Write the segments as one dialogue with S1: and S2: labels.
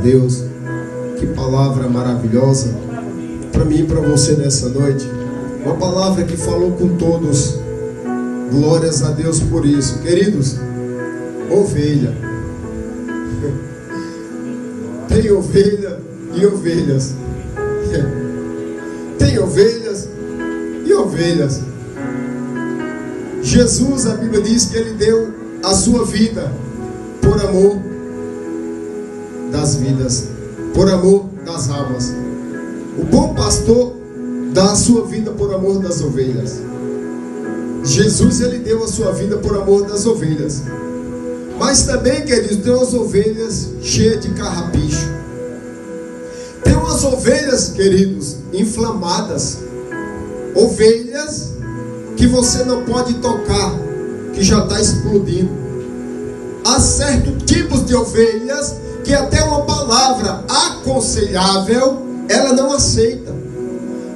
S1: Deus. Que palavra maravilhosa para mim e para você nessa noite. Uma palavra que falou com todos. Glórias a Deus por isso. Queridos, ovelha. Tem ovelha e ovelhas. Tem ovelhas e ovelhas. Jesus, a Bíblia diz que Ele deu a sua vida por amor das vidas, por amor das almas. O bom pastor dá a sua vida por amor das ovelhas. Jesus, Ele deu a sua vida por amor das ovelhas. Mas também, queridos, tem umas ovelhas cheias de carrapicho. Tem umas ovelhas, queridos, inflamadas. Ovelhas que você não pode tocar, que já está explodindo. Há certos tipos de ovelhas que até uma palavra aconselhável ela não aceita.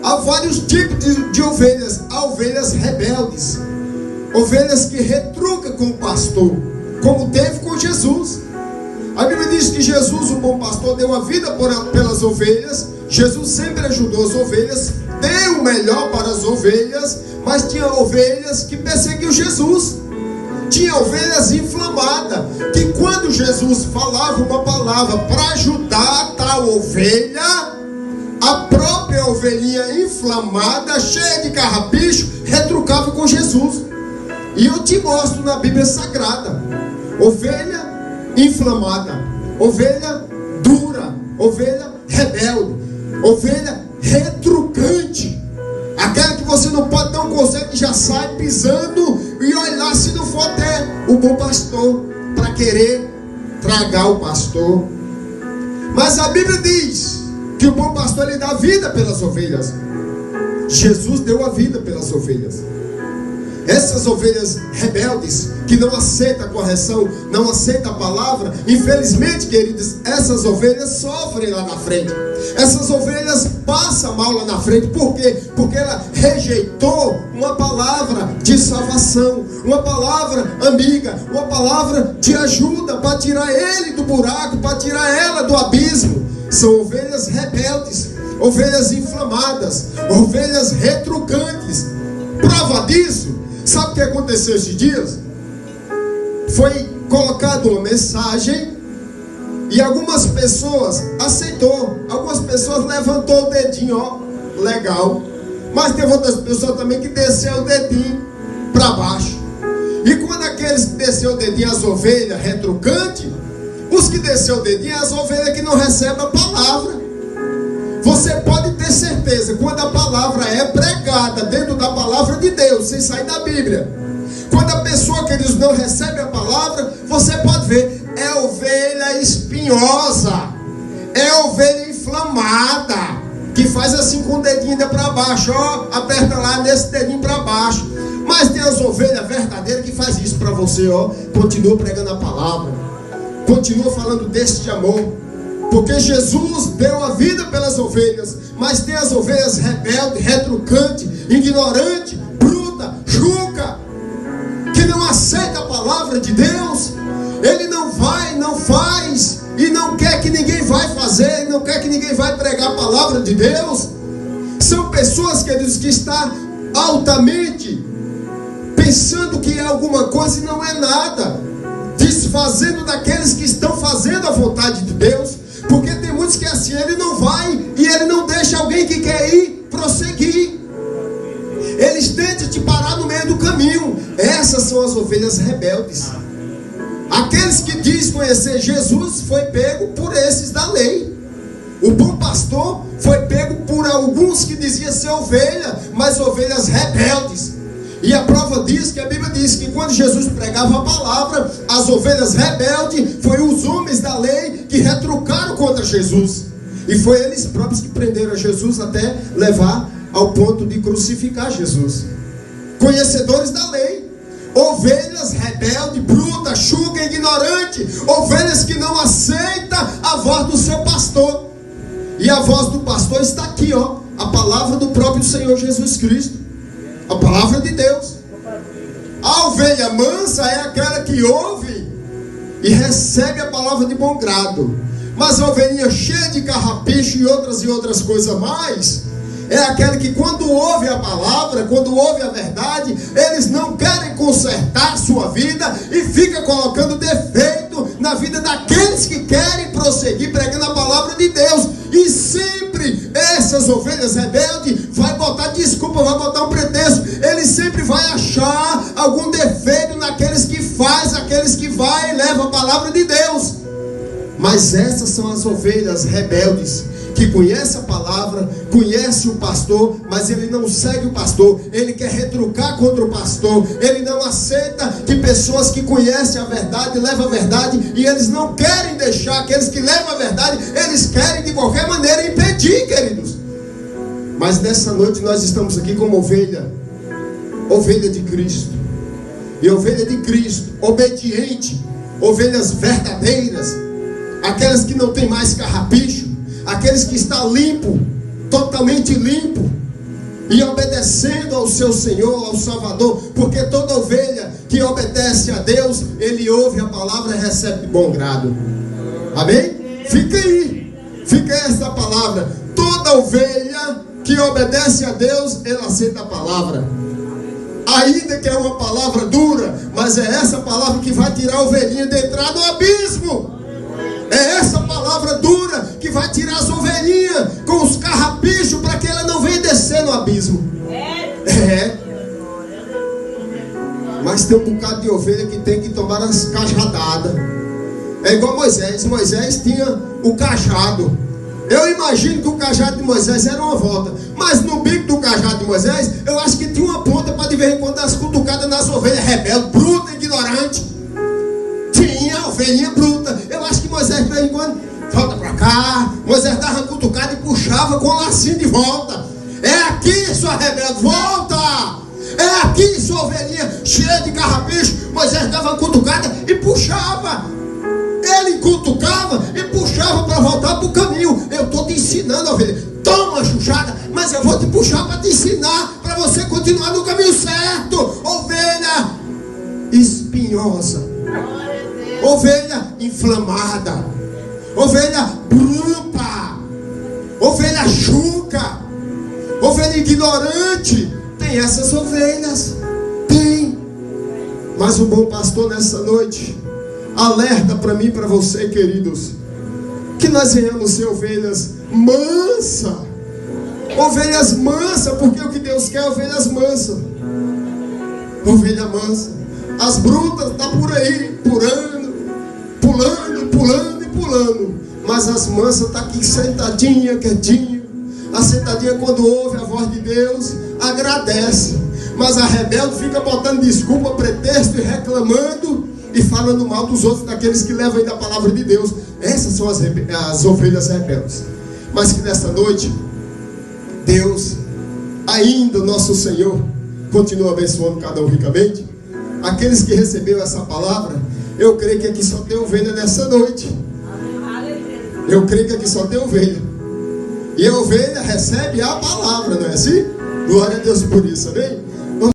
S1: Há vários tipos de ovelhas. Há ovelhas rebeldes, ovelhas que retrucam com o pastor, como teve com Jesus. A Bíblia diz que Jesus, o bom pastor, deu a vida pelas ovelhas. Jesus sempre ajudou as ovelhas, deu o melhor para as ovelhas. Mas tinha ovelhas que perseguiam Jesus. Tinha ovelhas inflamadas, que quando Jesus falava uma palavra para ajudar a tal ovelha, a própria ovelhinha inflamada, cheia de carrapicho, retrucava com Jesus. E eu te mostro na Bíblia Sagrada: ovelha inflamada, ovelha dura, ovelha rebelde, ovelha retrucante, aquela que você não pode dar um conselho que já sai pisando, e olha lá se não for até o bom pastor para querer tragar o pastor. Mas a Bíblia diz que o bom pastor, ele dá vida pelas ovelhas. Jesus deu a vida pelas ovelhas. Essas ovelhas rebeldes, que não aceitam a correção, não aceitam a palavra, infelizmente, queridos, essas ovelhas sofrem lá na frente. Essas ovelhas passam mal lá na frente. Por quê? Porque ela rejeitou uma palavra de salvação, uma palavra amiga, uma palavra de ajuda para tirar ele do buraco, para tirar ela do abismo. São ovelhas rebeldes, ovelhas inflamadas, ovelhas retrucantes. Prova disso, sabe o que aconteceu esses dias? Foi colocada uma mensagem e algumas pessoas aceitou, algumas pessoas levantou o dedinho, ó, legal. Mas teve outras pessoas também que desceu o dedinho para baixo. E quando aqueles que desceu o dedinho, as ovelhas retrucantes, os que desceu o dedinho, as ovelhas que não recebem a palavra. Você pode ter certeza, quando a palavra é pregada dentro da palavra de Deus, sem sair da Bíblia, quando a pessoa, queridos, não recebe a palavra, você pode ver, é ovelha espinhosa, é ovelha inflamada, que faz assim com o dedinho para baixo, ó, aperta lá nesse dedinho para baixo. Mas tem as ovelhas verdadeiras que faz isso para você, ó, continua pregando a palavra, continua falando deste amor. Porque Jesus deu a vida pelas ovelhas. Mas tem as ovelhas rebeldes, retrucantes, ignorantes, bruta, chuca, que não aceita a palavra de Deus. Ele não vai, não faz, e não quer que ninguém vai fazer, e não quer que ninguém vai pregar a palavra de Deus. São pessoas, queridos, que estão altamente pensando que é alguma coisa e não é nada, desfazendo daqueles que estão fazendo a vontade de Deus. Porque tem muitos que assim, ele não vai e ele não deixa alguém que quer ir prosseguir. Eles tentam te parar no meio do caminho. Essas são as ovelhas rebeldes. Aqueles que dizem conhecer Jesus foi pego por esses da lei. O bom pastor foi pego por alguns que diziam ser ovelha, mas ovelhas rebeldes. E a prova diz que a Bíblia diz que quando Jesus pregava a palavra, as ovelhas rebeldes foram os homens da lei que retrucaram contra Jesus. E foi eles próprios que prenderam a Jesus até levar ao ponto de crucificar Jesus. Conhecedores da lei, ovelhas rebeldes, brutas, chuca, ignorante, ovelhas que não aceitam a voz do seu pastor. E a voz do pastor está aqui, ó, a palavra do próprio Senhor Jesus Cristo. A palavra de Deus. A ovelha mansa é aquela que ouve e recebe a palavra de bom grado. Mas a ovelhinha cheia de carrapicho e outras coisas mais, é aquele que quando ouve a palavra, quando ouve a verdade, eles não querem consertar sua vida e fica colocando defeito na vida daqueles que querem prosseguir pregando a palavra de Deus. E sempre essas ovelhas rebeldes vai botar desculpa, vai botar um pretexto. Ele sempre vai achar algum defeito naqueles que faz, aqueles que vai e leva a palavra de Deus. Mas essas são as ovelhas rebeldes, que conhece a palavra, conhece o pastor, mas ele não segue o pastor, ele quer retrucar contra o pastor, ele não aceita que pessoas que conhecem a verdade, levam a verdade, e eles não querem deixar aqueles que levam a verdade, eles querem de qualquer maneira impedir, queridos. Mas nessa noite nós estamos aqui como ovelha de Cristo, e ovelha de Cristo, obediente, ovelhas verdadeiras, aquelas que não tem mais carrapicho, aqueles que estão limpo, totalmente limpo, e obedecendo ao seu Senhor, ao Salvador, porque toda ovelha que obedece a Deus, ele ouve a palavra e recebe de bom grado. Amém? Fica aí, fica essa palavra. Toda ovelha que obedece a Deus, ela aceita a palavra, ainda que é uma palavra dura, mas é essa palavra que vai tirar a ovelhinha de entrar no abismo. É essa palavra dura que vai tirar as ovelhinhas com os carrapichos para que ela não venha descer no abismo. Mas tem um bocado de ovelha que tem que tomar as cajadadas. É igual Moisés. Moisés tinha o cajado. Eu imagino que o cajado de Moisés era uma volta, mas no bico do cajado de Moisés, eu acho que tinha uma ponta para de vez em quando dar as cutucadas nas ovelhas rebeldes, bruta, ignorante. Tinha ovelhinha bruta. Eu acho que Moisés de vez em quando volta para cá, Moisés dava uma cutucada e puxava com o lacinho de volta. É aqui, sua rebelde, volta! É aqui, sua ovelhinha cheia de carrapicho. Moisés dava uma cutucada e puxava. Ele cutucava e puxava para voltar para o caminho. Eu estou te ensinando, ovelha. Toma uma chuchada, mas eu vou te puxar para te ensinar, para você continuar no caminho certo. Ovelha espinhosa, ovelha inflamada, ovelha bruta, ovelha chuca, ovelha ignorante. Tem essas ovelhas, tem. Mas o bom pastor nessa noite alerta para mim e para você, queridos, que nós venhamos ser ovelhas mansas. Ovelhas mansas, porque o que Deus quer é ovelhas mansas. Ovelha mansa. As brutas estão por aí, pulando. Mas as mansas estão aqui sentadinha, quietinha. A sentadinha, quando ouve a voz de Deus, agradece. Mas a rebelde fica botando desculpa, pretexto e reclamando e falando mal dos outros, daqueles que levam ainda a palavra de Deus. Essas são as ovelhas rebeldes. Mas que nesta noite Deus, ainda nosso Senhor, continua abençoando cada um ricamente. Aqueles que receberam essa palavra, eu creio que aqui só tem ovelha nessa noite. Eu creio que aqui só tem ovelha. E a ovelha recebe a palavra, não é assim? Glória a Deus por isso, amém?